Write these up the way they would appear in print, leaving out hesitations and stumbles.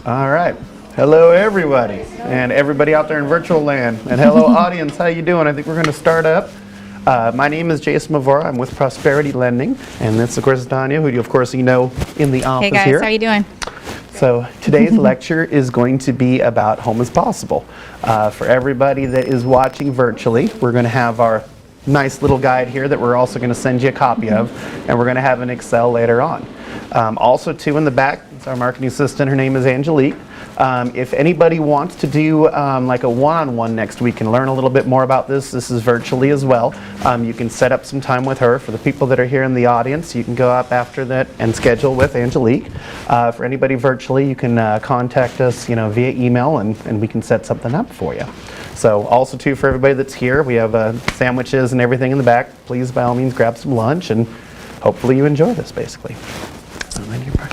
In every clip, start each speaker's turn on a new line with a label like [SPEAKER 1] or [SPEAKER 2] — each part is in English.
[SPEAKER 1] All right. Hello, everybody, and everybody out there in virtual land, and hello, audience. How you doing? I think we're going to start up. My name is Jason Mavora. I'm with Prosperity Lending, and this, of course, is Tanya, who you, of course, you know in the office
[SPEAKER 2] Hey guys,
[SPEAKER 1] here.
[SPEAKER 2] how you doing?
[SPEAKER 1] So today's lecture is going to be about Home is Possible. For everybody that is watching virtually, we're going to have our nice little guide here that we're also going to send you a copy of, and we're going to have an Excel later on. Also, too, in the back, it's our marketing assistant. Her name is Angelique. If anybody wants to do like a one-on-one next week and learn a little bit more about this is virtually as well. You can set up some time with her. For the people that are here in the audience, you can go up after that and schedule with Angelique. For anybody virtually, you can contact us, via email, and we can set something up for you. So also, too, for everybody that's here, we have sandwiches and everything in the back. Please, by all means, grab some lunch, and hopefully you enjoy this, basically.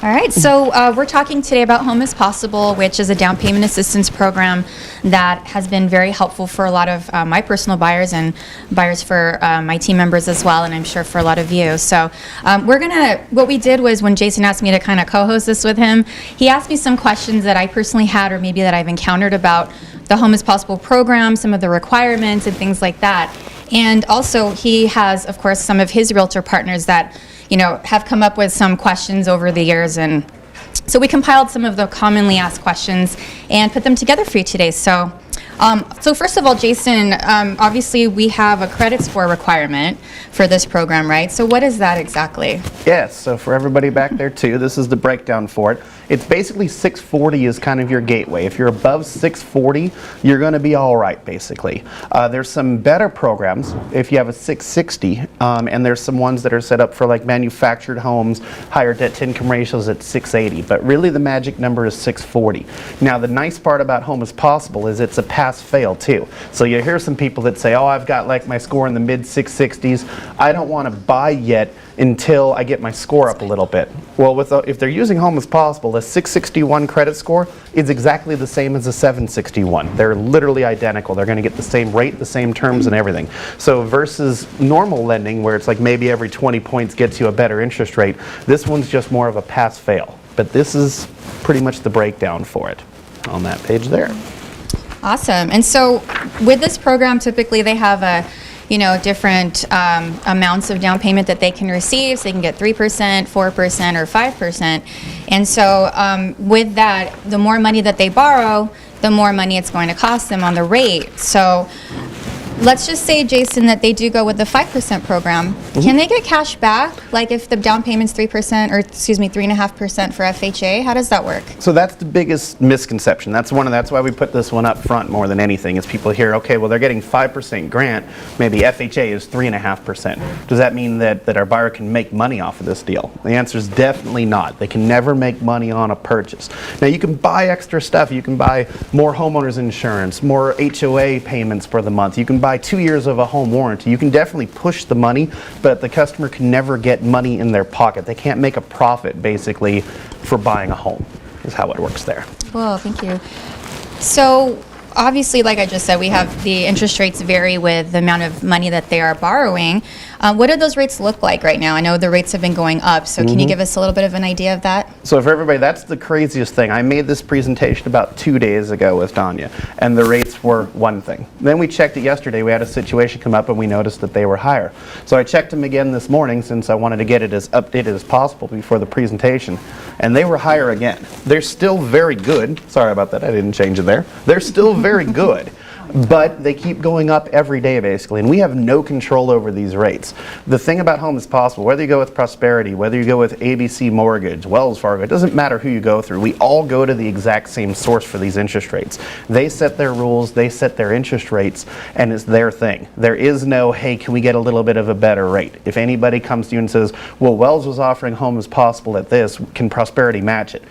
[SPEAKER 2] All right, so we're talking today about Home is Possible, which is a down payment assistance program that has been very helpful for a lot of my personal buyers and buyers for my team members as well, and I'm sure for a lot of you. So what we did was when Jason asked me to kind of co-host this with him, he asked me some questions that I personally had or maybe that I've encountered about the Home is Possible program, some of the requirements and things like that. And also he has, of course, some of his realtor partners that have come up with some questions over the years, and so we compiled some of the commonly asked questions and put them together for you today. So first of all, Jason, obviously we have a credit score requirement for this program, right? So what is that exactly?
[SPEAKER 1] Yes, so for everybody back there too, this is the breakdown for it. It's basically 640 is kind of your gateway. If you're above 640, you're going to be all right, basically. There's some better programs if you have a 660, and there's some ones that are set up for like manufactured homes, higher debt to income ratios at 680, but really the magic number is 640. Now the nice part about Home is Possible is it's a pass-fail too. So you hear some people that say, oh, I've got like my score in the mid 660s. I don't want to buy yet until I get my score up a little bit. Well, if they're using Home is Possible, a 661 credit score is exactly the same as a 761. They're literally identical. They're going to get the same rate, the same terms, and everything. So versus normal lending, where it's like maybe every 20 points gets you a better interest rate, this one's just more of a pass-fail. But this is pretty much the breakdown for it on that page there.
[SPEAKER 2] Awesome. And so with this program, typically they have different amounts of down payment that they can receive. So they can get 3%, 4%, or 5%. And so with that, the more money that they borrow, the more money it's going to cost them on the rate. So let's just say, Jason, that they do go with the 5% program. Mm-hmm. Can they get cash back? Like if the down payment's 3%, or 3.5% for FHA, how does that work? So
[SPEAKER 1] that's the biggest misconception. That's why we put this one up front more than anything, is people hear, okay, well they're getting 5% grant, maybe FHA is 3.5%. Does that mean that our buyer can make money off of this deal? The answer is definitely not. They can never make money on a purchase. Now you can buy extra stuff. You can buy more homeowners insurance, more HOA payments for the month. You can buy 2 years of a home warranty. You can definitely push the money, but the customer can never get money in their pocket. They can't make a profit, basically, for buying a home, is how it works there.
[SPEAKER 2] Well, thank you. So obviously, like I just said, we have the interest rates vary with the amount of money that they are borrowing. What do those rates look like right now? I know the rates have been going up, so can you give us a little bit of an idea of that?
[SPEAKER 1] So for everybody, that's the craziest thing. I made this presentation about 2 days ago with Tanya, and the rates were one thing. Then we checked it yesterday. We had a situation come up, and we noticed that they were higher. So I checked them again this morning, since I wanted to get it as updated as possible before the presentation, and they were higher again. They're still very good. Sorry about that. I didn't change it there. They're still very good. But they keep going up every day, basically, and we have no control over these rates. The thing about Home is Possible, whether you go with Prosperity, whether you go with ABC Mortgage, Wells Fargo, it doesn't matter who you go through. We all go to the exact same source for these interest rates. They set their rules, they set their interest rates, and it's their thing. There is no, hey, can we get a little bit of a better rate? If anybody comes to you and says, well, Wells was offering Home is Possible at this, can Prosperity match it?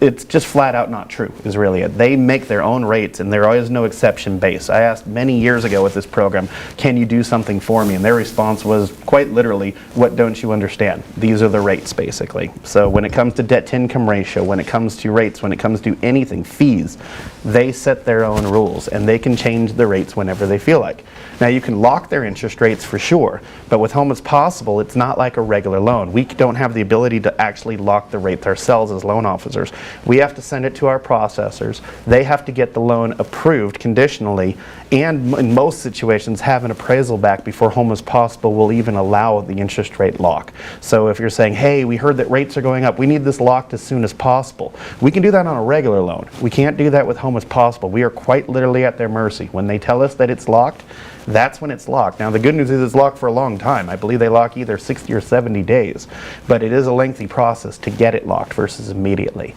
[SPEAKER 1] It's just flat out not true, is really it. They make their own rates, and there is no exception subscription base. I asked many years ago with this program, can you do something for me? And their response was quite literally, what don't you understand? These are the rates, basically. So when it comes to debt to income ratio, when it comes to rates, when it comes to anything, fees, they set their own rules, and they can change the rates whenever they feel like. Now, you can lock their interest rates for sure, but with Home is Possible, it's not like a regular loan. We don't have the ability to actually lock the rates ourselves as loan officers. We have to send it to our processors. They have to get the loan approved conditionally, and in most situations have an appraisal back before Home is Possible will even allow the interest rate lock. So if you're saying, hey, we heard that rates are going up, we need this locked as soon as possible, we can do that on a regular loan. We can't do that with Home is Possible. We are quite literally at their mercy. When they tell us that it's locked, that's when it's locked. Now, the good news is it's locked for a long time. I believe they lock either 60 or 70 days, but it is a lengthy process to get it locked versus immediately.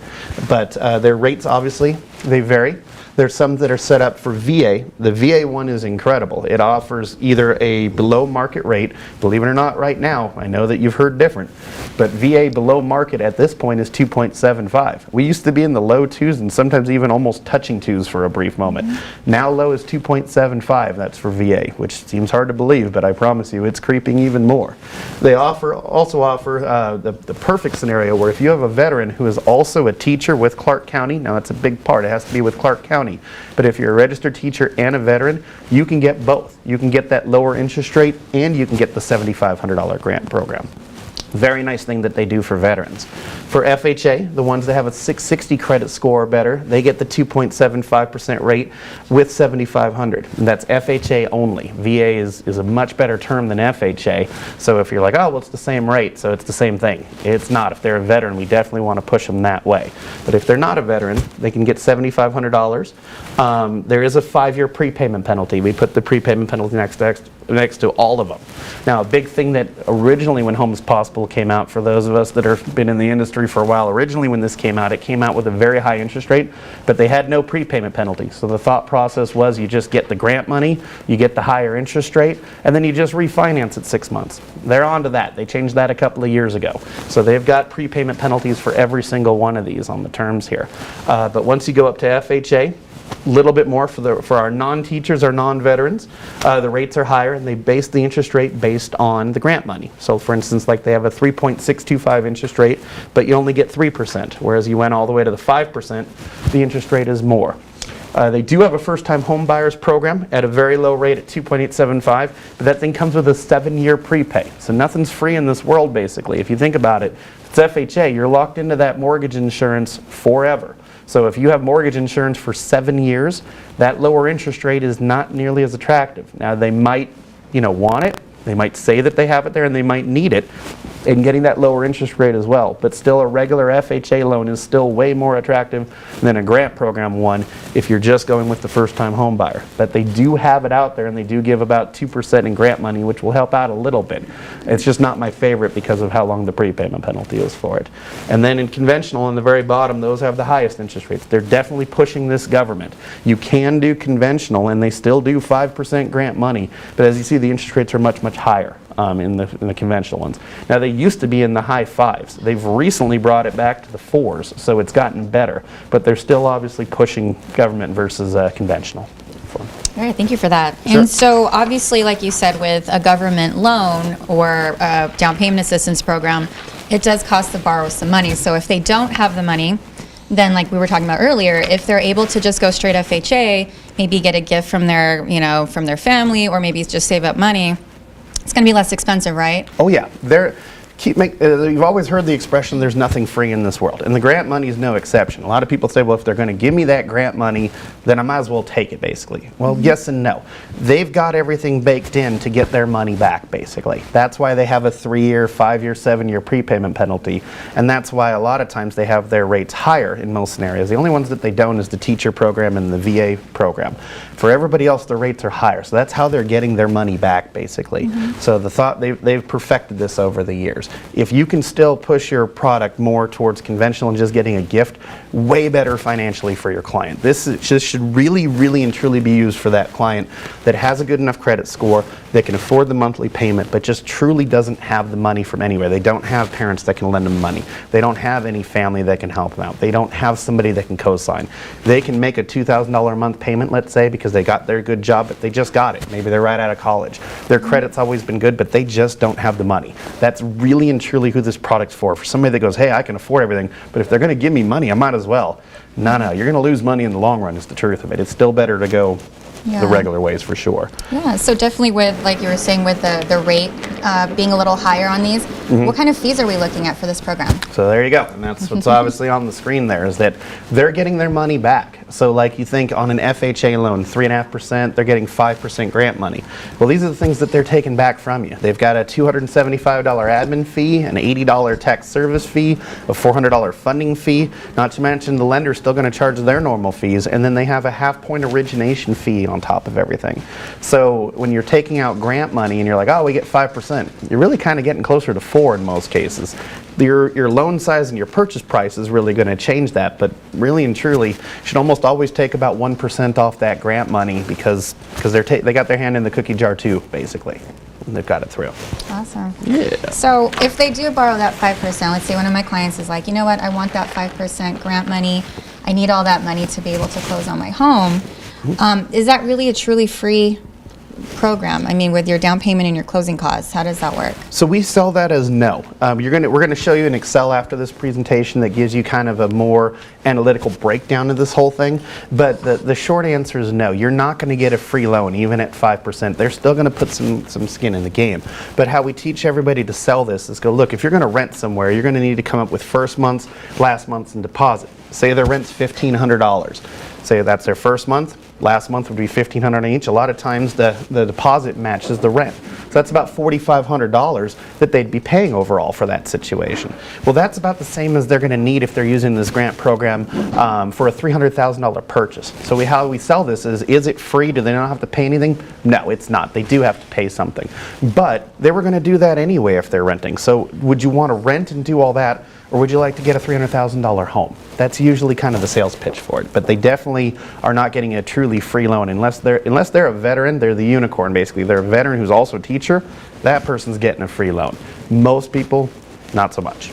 [SPEAKER 1] But their rates, obviously, they vary. There's some that are set up for VA. The VA one is incredible. It offers either a below market rate, believe it or not right now, I know that you've heard different, but VA below market at this point is 2.75. We used to be in the low 2s and sometimes even almost touching 2s for a brief moment. Now low is 2.75, that's for VA, which seems hard to believe, but I promise you it's creeping even more. They also offer the perfect scenario where if you have a veteran who is also a teacher with Clark County, now that's a big part, it has to be with Clark County, but if you're a registered teacher and a veteran, you can get both. You can get that lower interest rate and you can get the $7,500 grant program. Very nice thing that they do for veterans. For FHA, the ones that have a 660 credit score or better, they get the 2.75% rate with $7,500. And that's FHA only. VA is a much better term than FHA. So if you're like, oh, well, it's the same rate, so it's the same thing. It's not. If they're a veteran, we definitely want to push them that way. But if they're not a veteran, they can get $7,500. There is a 5-year prepayment penalty. We put the prepayment penalty next to all of them. Now, a big thing that originally when Home is Possible came out, for those of us that have been in the industry for a while, originally when this came out, it came out with a very high interest rate, but they had no prepayment penalty. So the thought process was you just get the grant money, you get the higher interest rate, and then you just refinance it 6 months. They're on to that. They changed that a couple of years ago. So they've got prepayment penalties for every single one of these on the terms here. But once you go up to FHA, a little bit more for our non-teachers or non-veterans. The rates are higher, and they base the interest rate based on the grant money. So for instance, like they have a 3.625 interest rate, but you only get 3%, whereas you went all the way to the 5%, the interest rate is more. They do have a first-time home buyers program at a very low rate at 2.875, but that thing comes with a 7-year prepay. So nothing's free in this world, basically. If you think about it, if it's FHA, you're locked into that mortgage insurance forever. So if you have mortgage insurance for 7 years, that lower interest rate is not nearly as attractive. Now, they might, want it. They might say that they have it there, and they might need it in getting that lower interest rate as well. But still, a regular FHA loan is still way more attractive than a grant program one if you're just going with the first-time home buyer. But they do have it out there, and they do give about 2% in grant money, which will help out a little bit. It's just not my favorite because of how long the prepayment penalty is for it. And then in conventional, on the very bottom, those have the highest interest rates. They're definitely pushing this government. You can do conventional, and they still do 5% grant money, but as you see, the interest rates are much, much higher in the conventional ones. Now, they used to be in the high 5s. They've recently brought it back to the 4s, so it's gotten better, but they're still obviously pushing government versus conventional.
[SPEAKER 2] All right, thank you for that.
[SPEAKER 1] Sure.
[SPEAKER 2] And so obviously, like you said, with a government loan or a down payment assistance program, it does cost the borrower some money. So if they don't have the money, then like we were talking about earlier, if they're able to just go straight FHA, maybe get a gift from their, from their family, or maybe just save up money, it's going to be less expensive, right?
[SPEAKER 1] Oh yeah, you've always heard the expression, there's nothing free in this world, and the grant money is no exception. A lot of people say, well, if they're going to give me that grant money, then I might as well take it, basically. Well, yes and no. They've got everything baked in to get their money back, basically. That's why they have a 3-year, 5-year, 7-year prepayment penalty, and that's why a lot of times they have their rates higher in most scenarios. The only ones that they don't is the teacher program and the VA program. For everybody else, the rates are higher, so that's how they're getting their money back, basically. So the thought, they've perfected this over the years. If you can still push your product more towards conventional and just getting a gift, way better financially for your client. This should really, really and truly be used for that client that has a good enough credit score, that can afford the monthly payment, but just truly doesn't have the money from anywhere. They don't have parents that can lend them money. They don't have any family that can help them out. They don't have somebody that can co-sign. They can make a $2,000 a month payment, let's say, because they got their good job, but they just got it. Maybe they're right out of college. Their credit's always been good, but they just don't have the money. That's really and truly who this product's for. For somebody that goes, hey, I can afford everything, but if they're going to give me money, I might as well. No, you're going to lose money in the long run is the truth of it. It's still better to go the regular ways for sure.
[SPEAKER 2] Yeah, so definitely with, like you were saying, with the rate being a little higher on these, what kind of fees are we looking at for this program?
[SPEAKER 1] So there you go, and that's what's obviously on the screen there, is that they're getting their money back. So like you think on an FHA loan, 3.5%, they're getting 5% grant money. Well, these are the things that they're taking back from you. They've got a $275 admin fee, an $80 tax service fee, a $400 funding fee, not to mention the lender's still going to charge their normal fees, and then they have a half-point origination fee on top of everything. So when you're taking out grant money and you're like, oh, we get 5%, you're really kind of getting closer to 4 in most cases. Your loan size and your purchase price is really going to change that, but really and truly, you should almost always take about 1% off that grant money because they got their hand in the cookie jar too, basically. And they've got it through.
[SPEAKER 2] Awesome.
[SPEAKER 1] Yeah.
[SPEAKER 2] So if they do borrow that 5%, let's say one of my clients is like, you know what, I want that 5% grant money. I need all that money to be able to close on my home. Is that really a truly free program? I mean, with your down payment and your closing costs, how does that work?
[SPEAKER 1] So we sell that as no. We're going to show you an Excel after this presentation that gives you kind of a more analytical breakdown of this whole thing. But the short answer is no. You're not going to get a free loan even at 5%. They're still going to put some skin in the game. But how we teach everybody to sell this is go, look, if you're going to rent somewhere, you're going to need to come up with first month's, last month's, and deposit. Say their rent's $1,500. Say that's their first month. Last month would be $1,500 each. A lot of times the deposit matches the rent. So that's about $4,500 that they'd be paying overall for that situation. Well, that's about the same as they're going to need if they're using this grant program for a $300,000 purchase. So how we sell this is it free? Do they not have to pay anything? No, it's not. They do have to pay something. But they were going to do that anyway if they're renting. So would you want to rent and do all that? Or would you like to get a $300,000 home? That's usually kind of the sales pitch for it. But they definitely are not getting a truly free loan unless they're a veteran. They're the unicorn basically. They're a veteran who's also a teacher. That person's getting a free loan. Most people, not so much.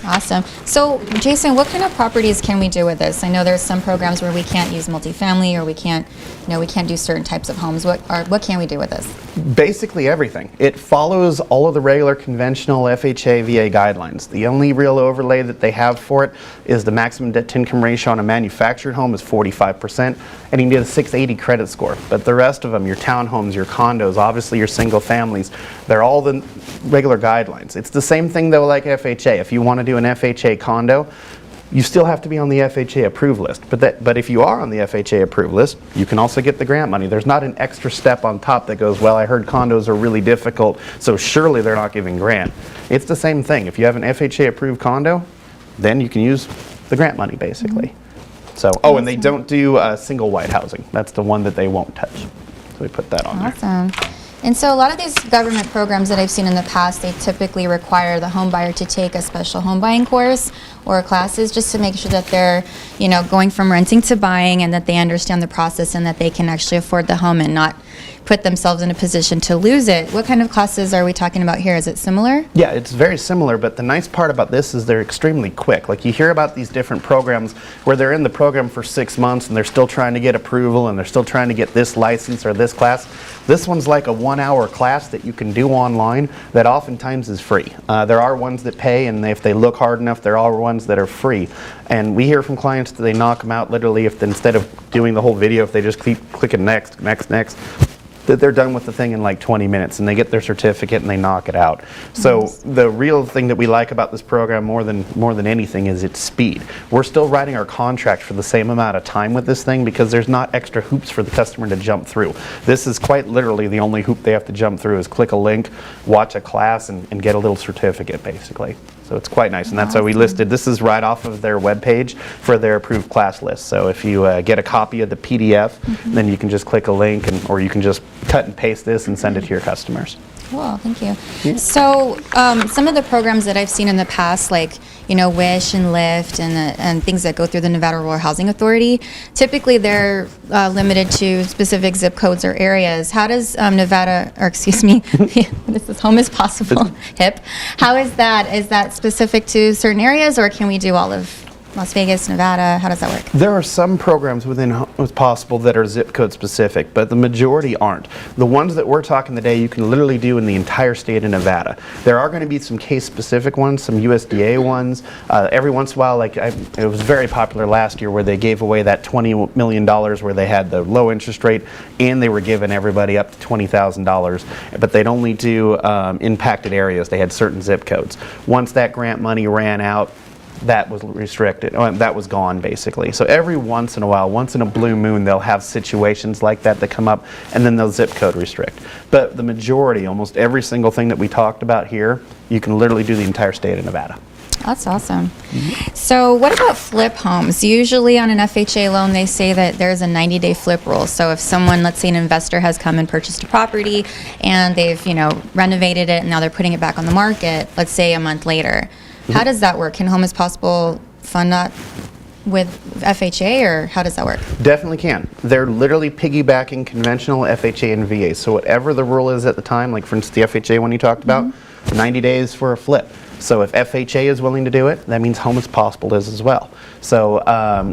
[SPEAKER 2] Awesome. So, Jason, what kind of properties can we do with this? I know there's some programs where we can't use multifamily, or we can't do certain types of homes. What can we do with this?
[SPEAKER 1] Basically everything. It follows all of the regular conventional FHA, VA guidelines. The only real overlay that they have for it is the maximum debt to income ratio on a manufactured home is 45%, and you need a 680 credit score. But the rest of them, your townhomes, your condos, obviously your single families, they're all the regular guidelines. It's the same thing though like FHA. If you want to do an FHA condo, you still have to be on the FHA approved list. But if you are on the FHA approved list, you can also get the grant money. There's not an extra step on top that goes, well, I heard condos are really difficult, so surely they're not giving grant. It's the same thing. If you have an FHA approved condo, then you can use the grant money basically. So, and they don't do single wide housing. That's the one that they won't touch. So we put that on there.
[SPEAKER 2] Awesome. And so a lot of these government programs that I've seen in the past, they typically require the home buyer to take a special home buying course or classes just to make sure that they're, going from renting to buying, and that they understand the process and that they can actually afford the home and not put themselves in a position to lose it. What kind of classes are we talking about here? Is it similar?
[SPEAKER 1] Yeah, it's very similar, but the nice part about this is they're extremely quick. Like you hear about these different programs where they're in the program for 6 months and they're still trying to get approval and they're still trying to get this license or this class. This one's like a 1-hour class that you can do online that oftentimes is free. There are ones that pay, and if they look hard enough, there are ones that are free. And we hear from clients that they knock them out literally if instead of doing the whole video, if they just keep clicking next, that they're done with the thing in like 20 minutes and they get their certificate and they knock it out. So the real thing that we like about this program more than anything is its speed. We're still writing our contract for the same amount of time with this thing because there's not extra hoops for the customer to jump through. This is quite literally the only hoop they have to jump through is click a link, watch a class, and get a little certificate basically. So it's quite nice, and that's why we listed, this is right off of their webpage for their approved class list. So if you get a copy of the PDF, then you can just click a link, or you can just cut and paste this and send it to your customers.
[SPEAKER 2] Cool, thank you. So some of the programs that I've seen in the past, like, you know, Wish and Lyft and things that go through the Nevada Rural Housing Authority, typically they're limited to specific zip codes or areas. How does Nevada, or excuse me, this is Home is Possible, HIP. How is that? Is that specific to certain areas, or can we do all of Las Vegas, Nevada? How does that work?
[SPEAKER 1] There are some programs within What's Possible that are zip code specific, but the majority aren't. The ones that we're talking today, you can literally do in the entire state of Nevada. There are going to be some case specific ones, some USDA ones. Every once in a while, it was very popular last year where they gave away that $20 million where they had the low interest rate and they were giving everybody up to $20,000, but they'd only do impacted areas. They had certain zip codes. Once that grant money ran out, that was restricted. That was gone, basically. So every once in a while, once in a blue moon, they'll have situations like that that come up, and then they'll zip code restrict. But the majority, almost every single thing that we talked about here, you can literally do the entire state of Nevada.
[SPEAKER 2] That's awesome. So what about flip homes? Usually on an FHA loan, they say that there's a 90-day flip rule. So if someone, let's say an investor has come and purchased a property and they've, you know, renovated it and now they're putting it back on the market, let's say a month later, how does that work? Can Home is Possible fund that with FHA, or how does that work?
[SPEAKER 1] Definitely can. They're literally piggybacking conventional FHA and VA. So whatever the rule is at the time, like for instance the FHA one you talked about, 90 days for a flip. So if FHA is willing to do it, that means Home is Possible is as well. So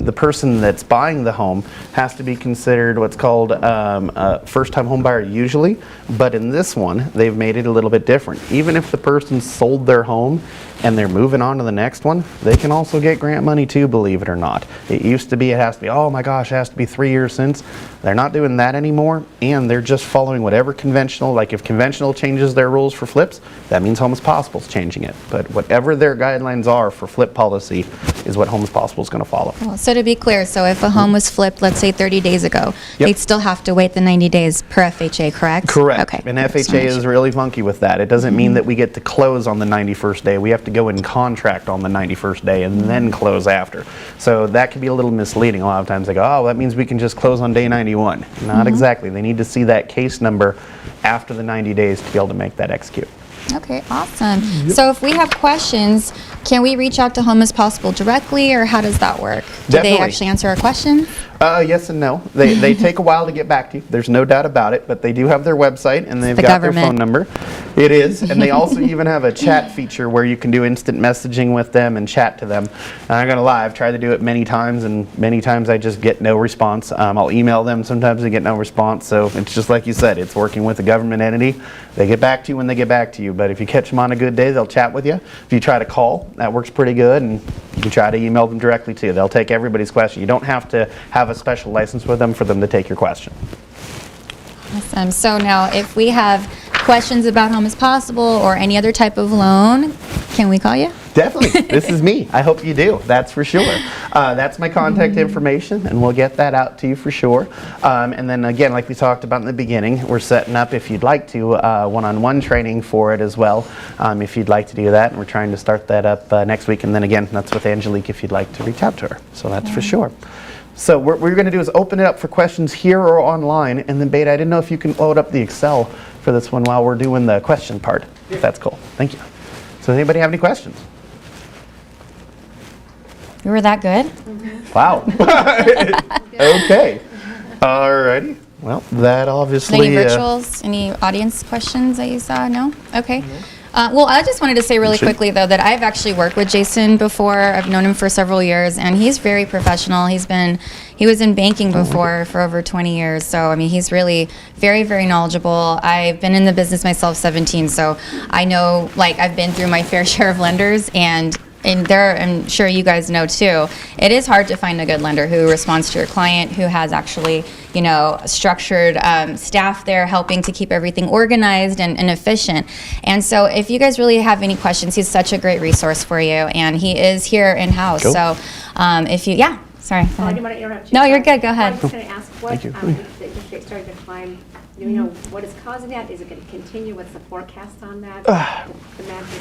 [SPEAKER 1] the person that's buying the home has to be considered what's called a first-time home buyer usually, but in this one, they've made it a little bit different. Even if the person sold their home and they're moving on to the next one, they can also get grant money too, believe it or not. It used to be, it has to be, oh my gosh, it has to be 3 years since. They're not doing that anymore, and they're just following whatever conventional, like if conventional changes their rules for flips, that means Home is Possible is changing it. But whatever their guidelines are for flip policy is what Home is Possible is going to follow.
[SPEAKER 2] Well, so to be clear, so if a home was flipped, let's say 30 days ago, they'd still have to wait the 90 days per FHA, correct?
[SPEAKER 1] Correct.
[SPEAKER 2] Okay.
[SPEAKER 1] And FHA is really funky with that. It doesn't mean that we get to close on the 91st day. We have to go in contract on the 91st day and then close after. So that can be a little misleading. A lot of times they go, oh, that means we can just close on day 91. Not exactly. They need to see that case number after the 90 days to be able to make that execute.
[SPEAKER 2] Okay, awesome. So if we have questions, can we reach out to Home is Possible directly, or how does that work? Do
[SPEAKER 1] Definitely.
[SPEAKER 2] they actually answer our questions?
[SPEAKER 1] Yes and no. They take a while to get back to you. There's no doubt about it, but they do have their website and they've got their phone number. It is, and they also even have a chat feature where you can do instant messaging with them and chat to them. And I'm gonna lie, I've tried to do it many times, and many times I just get no response. I'll email them, sometimes I get no response. So it's just like you said, it's working with a government entity. They get back to you when they get back to you, but if you catch them on a good day, they'll chat with you. If you try to call, that works pretty good, and you can try to email them directly too. They'll take everybody's question. You don't have to have a special license with them for them to take your question.
[SPEAKER 2] Awesome. So now if we have questions about Home is Possible or any other type of loan, can we call you?
[SPEAKER 1] Definitely. This is me. I hope you do. That's for sure. That's my contact information, and we'll get that out to you for sure. And then again, like we talked about in the beginning, we're setting up, if you'd like to, one-on-one training for it as well, if you'd like to do that. And we're trying to start that up next week. And then again, that's with Angelique if you'd like to reach out to her. So that's for sure. So what we're going to do is open it up for questions here or online. And then Beta, I didn't know if you can load up the Excel for this one while we're doing the question part. If that's cool. Thank you. So does anybody have any questions?
[SPEAKER 2] You were that good?
[SPEAKER 1] Wow. Okay. Alrighty. Well, that obviously.
[SPEAKER 2] Any virtuals? Any audience questions that you saw? No? Okay. Well, I just wanted to say really quickly, though, that I've actually worked with Jason before. I've known him for several years, and he's very professional. He was in banking before for over 20 years. So, I mean, he's really very, very knowledgeable. I've been in the business myself 17, so I know, like, I've been through my fair share of lenders, and there, I'm sure you guys know too, it is hard to find a good lender who responds to your client, who has actually, you know, structured staff there helping to keep everything organized and efficient. And so if you guys really have any questions, he's such a great resource for you, and he is here in-house.
[SPEAKER 1] Cool.
[SPEAKER 2] So if you, sorry.
[SPEAKER 3] I didn't want to interrupt you.
[SPEAKER 2] No, you're good. Go ahead.
[SPEAKER 3] I was just going to ask, what, the interest rate started to climb, do you know what is causing that? Is it going to continue? What's the forecast on that? The magic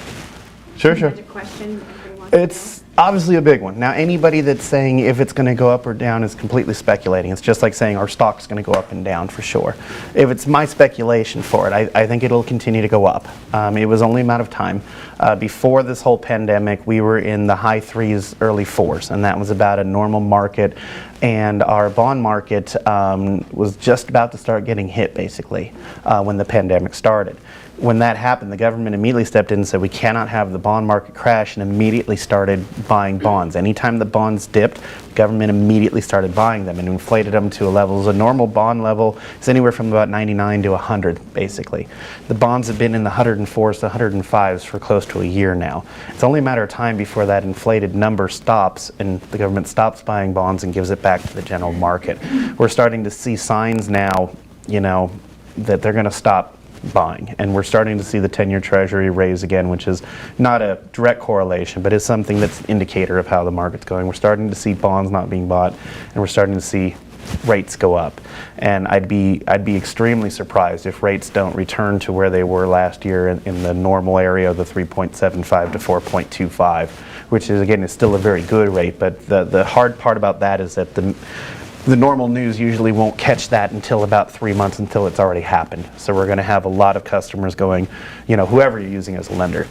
[SPEAKER 1] Sure, sure.
[SPEAKER 3] Budget question. Everybody wants to know.
[SPEAKER 1] It's obviously a big one. Now, anybody that's saying if it's going to go up or down is completely speculating. It's just like saying our stock's going to go up and down for sure. If it's my speculation for it, I think it'll continue to go up. It was only a matter of time. Before this whole pandemic, we were in the high 3s, early 4s, and that was about a normal market. And our bond market was just about to start getting hit, basically, when the pandemic started. When that happened, the government immediately stepped in and said we cannot have the bond market crash, and immediately started buying bonds. Anytime the bonds dipped, the government immediately started buying them and inflated them to a level. A normal bond level is anywhere from about 99 to 100, basically. The bonds have been in the 104s to 105s for close to a year now. It's only a matter of time before that inflated number stops and the government stops buying bonds and gives it back to the general market. We're starting to see signs now, that they're going to stop buying, and we're starting to see the 10-year Treasury raise again, which is not a direct correlation, but is something that's an indicator of how the market's going. We're starting to see bonds not being bought, and we're starting to see rates go up. And I'd be extremely surprised if rates don't return to where they were last year in the normal area of the 3.75 to 4.25, which is, again, is still a very good rate. But the hard part about that is that the normal news usually won't catch that until about 3 months, until it's already happened. So we're going to have a lot of customers going, whoever you're using as a lender,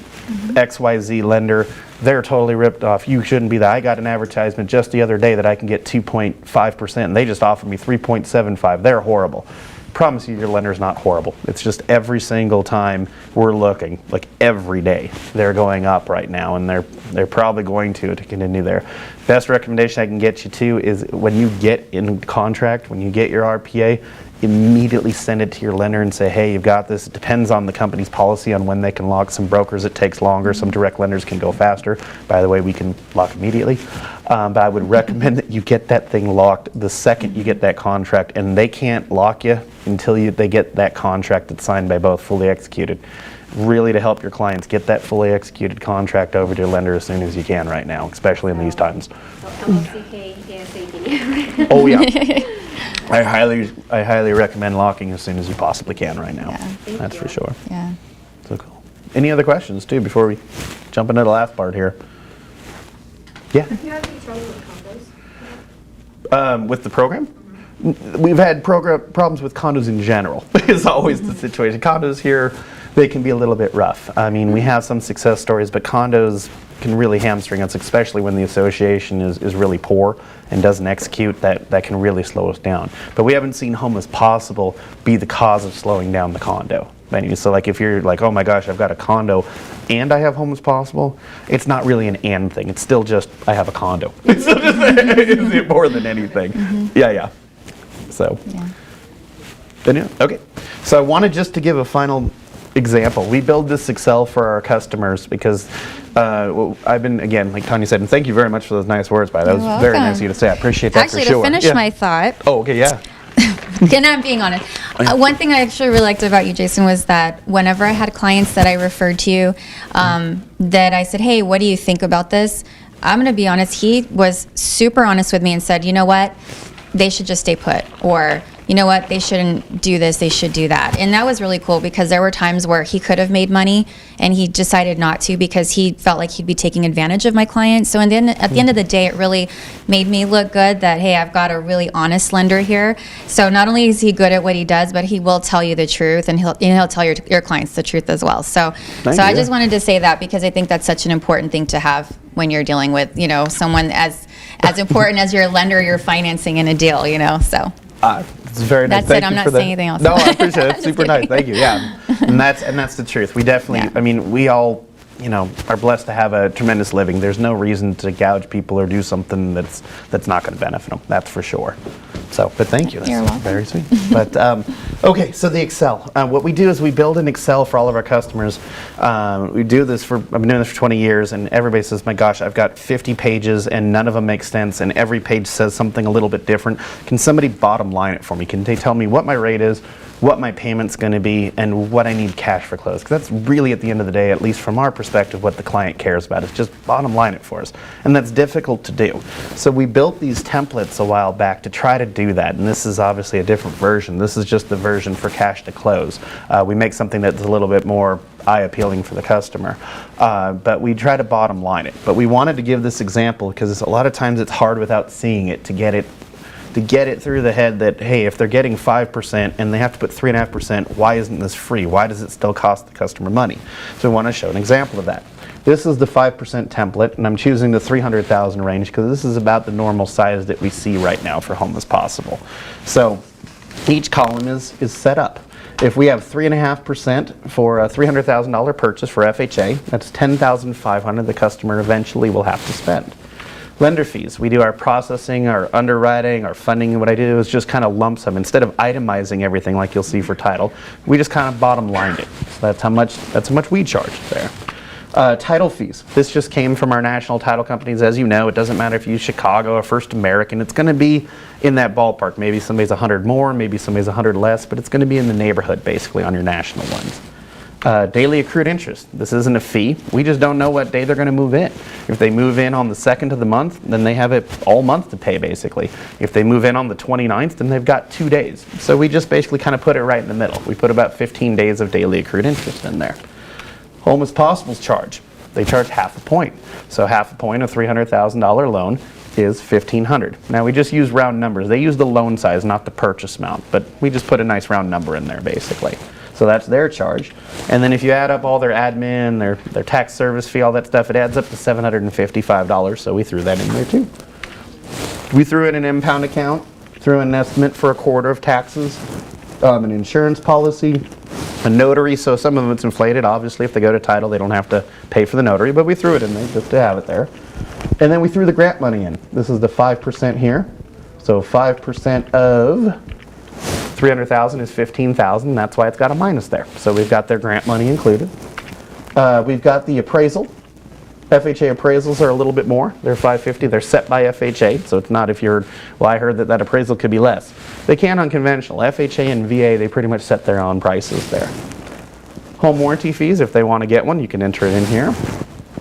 [SPEAKER 1] XYZ lender, they're totally ripped off. You shouldn't be that. I got an advertisement just the other day that I can get 2.5%, and they just offered me 3.75. They're horrible. Promise you, your lender's not horrible. It's just every single time we're looking, like every day, they're going up right now, and they're probably going to continue there. Best recommendation I can get you to is when you get in contract, when you get your RPA, immediately send it to your lender and say, hey, you've got this. It depends on the company's policy on when they can lock. Some brokers, it takes longer. Some direct lenders can go faster. By the way, we can lock immediately. But I would recommend that you get that thing locked the second you get that contract, and they can't lock you until they get that contract that's signed by both fully executed. Really, to help your clients get that fully executed contract over to your lender as soon as you can right now, especially in these times.
[SPEAKER 3] So LOCK ASAP.
[SPEAKER 1] Oh yeah. I highly recommend locking as soon as you possibly can right now.
[SPEAKER 2] Yeah.
[SPEAKER 1] That's for sure.
[SPEAKER 2] Yeah.
[SPEAKER 1] So cool. Any other questions too before we jump into the last part here? Yeah.
[SPEAKER 3] Do you have any trouble with condos?
[SPEAKER 1] With the program? We've had problems with condos in general. Is always the situation. Condos here, they can be a little bit rough. I mean, we have some success stories, but condos can really hamstring us, especially when the association is really poor and doesn't execute. That can really slow us down. But we haven't seen home as possible be the cause of slowing down the condo venue. So like if you're like, oh my gosh, I've got a condo and I have home as possible, it's not really an and thing. It's still just, I have a condo. It's more than anything. Yeah. So, yeah. Okay. So I wanted just to give a final example. We build this Excel for our customers because I've been, again, like Tanya said, and thank you very much for those nice words, that was very nice of you to say. I appreciate that.
[SPEAKER 2] Actually,
[SPEAKER 1] for sure.
[SPEAKER 2] to finish my thought,
[SPEAKER 1] Oh, okay, yeah.
[SPEAKER 2] and I'm being honest. One thing I actually really liked about you, Jason, was that whenever I had clients that I referred to you, that I said, hey, what do you think about this? I'm going to be honest, he was super honest with me and said, you know what, they should just stay put, or you know what, they shouldn't do this, they should do that. And that was really cool because there were times where he could have made money and he decided not to because he felt like he'd be taking advantage of my clients. So at the end of the day, it really made me look good that, hey, I've got a really honest lender here. So not only is he good at what he does, but he will tell you the truth, and he'll tell your clients the truth as well. So I just wanted to say that because I think that's such an important thing to have when you're dealing with, someone as important as your lender, you're financing in a deal, so.
[SPEAKER 1] It's very nice.
[SPEAKER 2] That's it. I'm not saying anything else.
[SPEAKER 1] No, I appreciate it. It's super nice. Thank you. Yeah, and that's the truth. We definitely.
[SPEAKER 2] Yeah.
[SPEAKER 1] I mean, we all, are blessed to have a tremendous living. There's no reason to gouge people or do something that's not going to benefit them. That's for sure. So, but thank you. That's
[SPEAKER 2] You're welcome.
[SPEAKER 1] very sweet. But okay, so the Excel. What we do is we build an Excel for all of our customers. We do this I've been doing this for 20 years, and everybody says, my gosh, I've got 50 pages and none of them make sense, and every page says something a little bit different. Can somebody bottom line it for me? Can they tell me what my rate is, what my payment's going to be, and what I need cash for close? Because that's really, at the end of the day, at least from our perspective, what the client cares about is just bottom line it for us. And that's difficult to do. So we built these templates a while back to try to do that. And this is obviously a different version. This is just the version for cash to close. We make something that's a little bit more eye appealing for the customer. But we try to bottom line it. But we wanted to give this example because a lot of times it's hard without seeing it to get it through the head that, hey, if they're getting 5% and they have to put 3.5%, why isn't this free? Why does it still cost the customer money? So we want to show an example of that. This is the 5% template, and I'm choosing the 300,000 range because this is about the normal size that we see right now for Home is Possible. So each column is set up. If we have 3.5% for a $300,000 purchase for FHA, that's $10,500 the customer eventually will have to spend. Lender fees, we do our processing, our underwriting, our funding, and what I do is just kind of lump sum. Instead of itemizing everything like you'll see for title, we just kind of bottom lined it. So that's how much we charge there. Title fees. This just came from our national title companies. As you know, it doesn't matter if you use Chicago or First American. It's going to be in that ballpark. Maybe somebody's 100 more, maybe somebody's 100 less, but it's going to be in the neighborhood basically on your national ones. Daily accrued interest. This isn't a fee. We just don't know what day they're going to move in. If they move in on the 2nd of the month, then they have it all month to pay basically. If they move in on the 29th, then they've got 2 days. So we just basically kind of put it right in the middle. We put about 15 days of daily accrued interest in there. Home is Possible's charge. They charge half a point. So half a point, a $300,000 loan is $1,500. Now we just use round numbers. They use the loan size, not the purchase amount, but we just put a nice round number in there basically. So that's their charge. And then if you add up all their admin, their tax service fee, all that stuff, it adds up to $755. So we threw that in there too. We threw in an impound account, threw in an estimate for a quarter of taxes, an insurance policy, a notary, so some of them it's inflated. Obviously, if they go to title, they don't have to pay for the notary, but we threw it in there just to have it there. And then we threw the grant money in. This is the 5% here. So 5% of 300,000 is 15,000. That's why it's got a minus there. So we've got their grant money included. We've got the appraisal. FHA appraisals are a little bit more. They're $550. They're set by FHA, so it's not if you're, well, I heard that appraisal could be less. They can on conventional. FHA and VA, they pretty much set their own prices there. Home warranty fees, if they want to get one, you can enter it in here.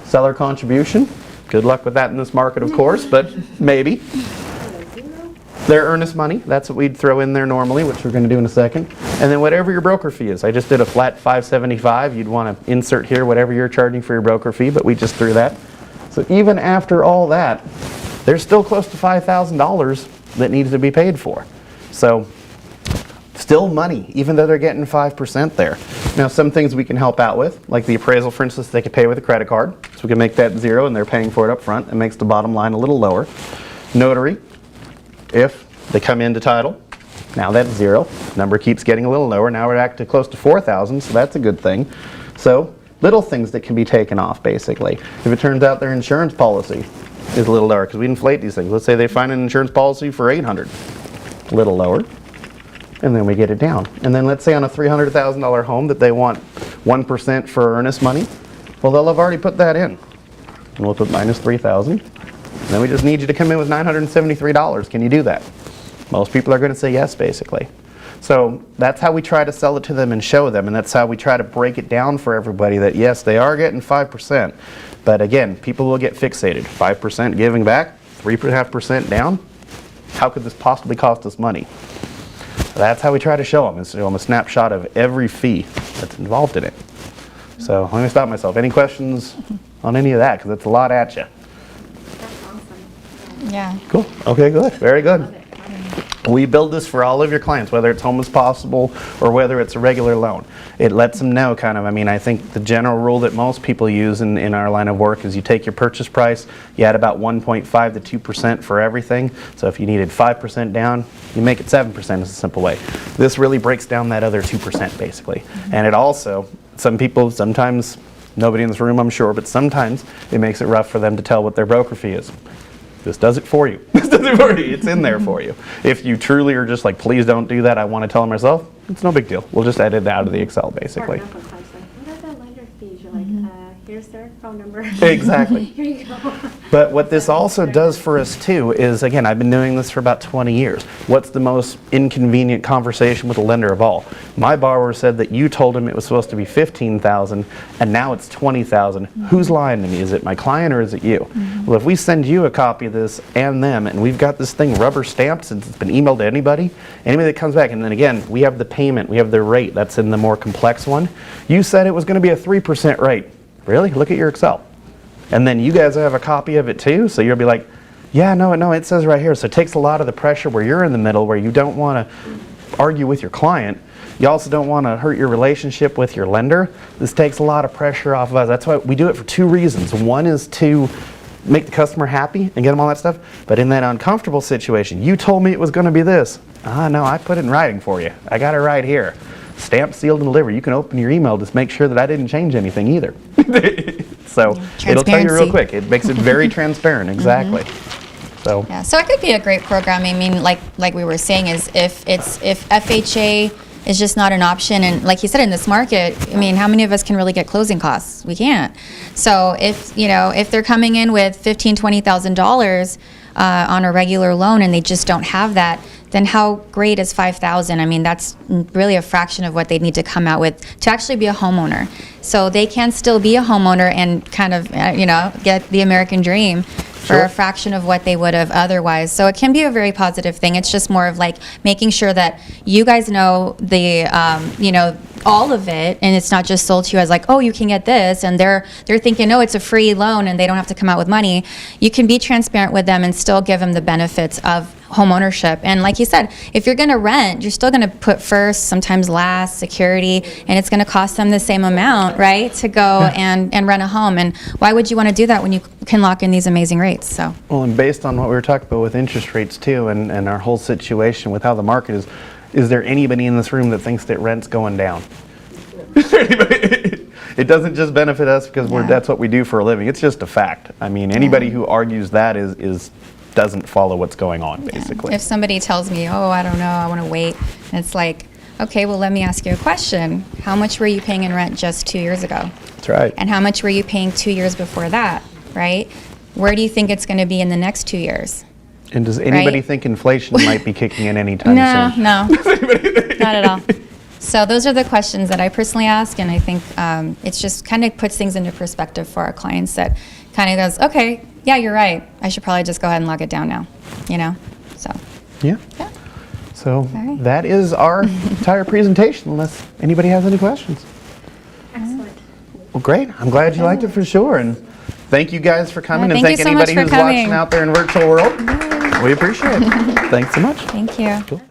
[SPEAKER 1] Seller contribution. Good luck with that in this market, of course, but maybe. Their earnest money, that's what we'd throw in there normally, which we're going to do in a second. And then whatever your broker fee is. I just did a flat $575. You'd want to insert here whatever you're charging for your broker fee, but we just threw that. So even after all that, there's still close to $5,000 that needs to be paid for. So still money, even though they're getting 5% there. Now some things we can help out with, like the appraisal, for instance, they could pay with a credit card. So we can make that 0 and they're paying for it up front. It makes the bottom line a little lower. Notary. If they come into title, now that's 0. Number keeps getting a little lower. Now we're back to close to 4,000, so that's a good thing. So little things that can be taken off, basically. If it turns out their insurance policy is a little lower, because we inflate these things. Let's say they find an insurance policy for $800, a little lower, and then we get it down. And then let's say on a $300,000 home that they want 1% for earnest money, well, they'll have already put that in. And we'll put minus 3,000. Then we just need you to come in with $973. Can you do that? Most people are going to say yes, basically. So that's how we try to sell it to them and show them, and that's how we try to break it down for everybody that yes, they are getting 5%. But again, people will get fixated. 5% giving back, 3.5% down. How could this possibly cost us money? That's how we try to show them. It's a snapshot of every fee that's involved in it. So let me stop myself. Any questions on any of that? Because it's a lot at you.
[SPEAKER 2] Yeah.
[SPEAKER 1] Cool. Okay, good. Very good. We build this for all of your clients, whether it's Home is Possible or whether it's a regular loan. It lets them know kind of, I think the general rule that most people use in our line of work is you take your purchase price, you add about 1.5 to 2% for everything. So if you needed 5% down, you make it 7% is a simple way. This really breaks down that other 2% basically. And it also, sometimes, nobody in this room I'm sure, but sometimes it makes it rough for them to tell what their broker fee is. This does it for you. This does it for you. It's in there for you. If you truly are just like, please don't do that, I want to tell them myself, it's no big deal. We'll just edit it out of the Excel basically.
[SPEAKER 3] What about the lender fees? You're like, here's their phone number.
[SPEAKER 1] Exactly.
[SPEAKER 3] Here you go.
[SPEAKER 1] But what this also does for us too is, again, I've been doing this for about 20 years. What's the most inconvenient conversation with a lender of all? My borrower said that you told him it was supposed to be $15,000 and now it's $20,000. Who's lying to me? Is it my client or is it you? Well, if we send you a copy of this and them, and we've got this thing rubber stamped since it's been emailed to anybody that comes back, and then again, we have the payment, we have the rate, that's in the more complex one. You said it was going to be a 3% rate. Really? Look at your Excel. And then you guys have a copy of it too, so you'll be like, yeah, no, it says right here. So it takes a lot of the pressure where you're in the middle, where you don't want to argue with your client. You also don't want to hurt your relationship with your lender. This takes a lot of pressure off of us. That's why we do it for two reasons. One is to make the customer happy and get them all that stuff. But in that uncomfortable situation, you told me it was going to be this. No, I put it in writing for you. I got it right here. Stamped, sealed, and delivered. You can open your email, just make sure that I didn't change anything either. So it'll tell you real quick. It makes it very transparent, exactly. So
[SPEAKER 2] Yeah, so it could be a great program. I mean, like we were saying, is if FHA is just not an option, and like you said, in this market, I mean, how many of us can really get closing costs? We can't. So if they're coming in with $15,000, $20,000 on a regular loan and they just don't have that, then how great is $5,000? I mean, that's really a fraction of what they need to come out with to actually be a homeowner. So they can still be a homeowner and kind of, get the American dream for
[SPEAKER 1] Sure.
[SPEAKER 2] a fraction of what they would have otherwise. So it can be a very positive thing. It's just more of like making sure that you guys know the, all of it, and it's not just sold to you as like, oh, you can get this, and they're thinking, no, it's a free loan and they don't have to come out with money. You can be transparent with them and still give them the benefits of home ownership. And like you said, if you're going to rent, you're still going to put first, sometimes last, security, and it's going to cost them the same amount, right, to go and rent a home. And why would you want to do that when you can lock in these amazing rates? So.
[SPEAKER 1] well, and based on what we were talking about with interest rates too, and our whole situation with how the market is there anybody in this room that thinks that rent's going down? Is there anybody? It doesn't just benefit us because that's what we do for a living. It's just a fact. I mean, anybody who argues that doesn't follow what's going on, basically.
[SPEAKER 2] If somebody tells me, oh, I don't know, I want to wait, and it's like, okay, well, let me ask you a question. How much were you paying in rent just 2 years ago?
[SPEAKER 1] That's right.
[SPEAKER 2] And how much were you paying 2 years before that, right? Where do you think it's going to be in the next 2 years?
[SPEAKER 1] And does anybody
[SPEAKER 2] Right?
[SPEAKER 1] think inflation might be kicking in anytime soon?
[SPEAKER 2] No, not at all. So those are the questions that I personally ask, and I think it's just kind of puts things into perspective for our clients that kind of goes, okay, yeah, you're right. I should probably just go ahead and lock it down now, so.
[SPEAKER 1] Yeah.
[SPEAKER 2] Yeah.
[SPEAKER 1] So
[SPEAKER 2] right.
[SPEAKER 1] that is our entire presentation, unless anybody has any questions.
[SPEAKER 3] Excellent.
[SPEAKER 1] Well, great. I'm glad you liked it for sure. And thank you guys for coming.
[SPEAKER 2] Yeah,
[SPEAKER 1] and
[SPEAKER 2] thank
[SPEAKER 1] thank
[SPEAKER 2] you so much
[SPEAKER 1] anybody
[SPEAKER 2] for
[SPEAKER 1] who's
[SPEAKER 2] coming.
[SPEAKER 1] watching out there in virtual world. We appreciate it. Thanks so much.
[SPEAKER 2] Thank you.
[SPEAKER 1] Cool.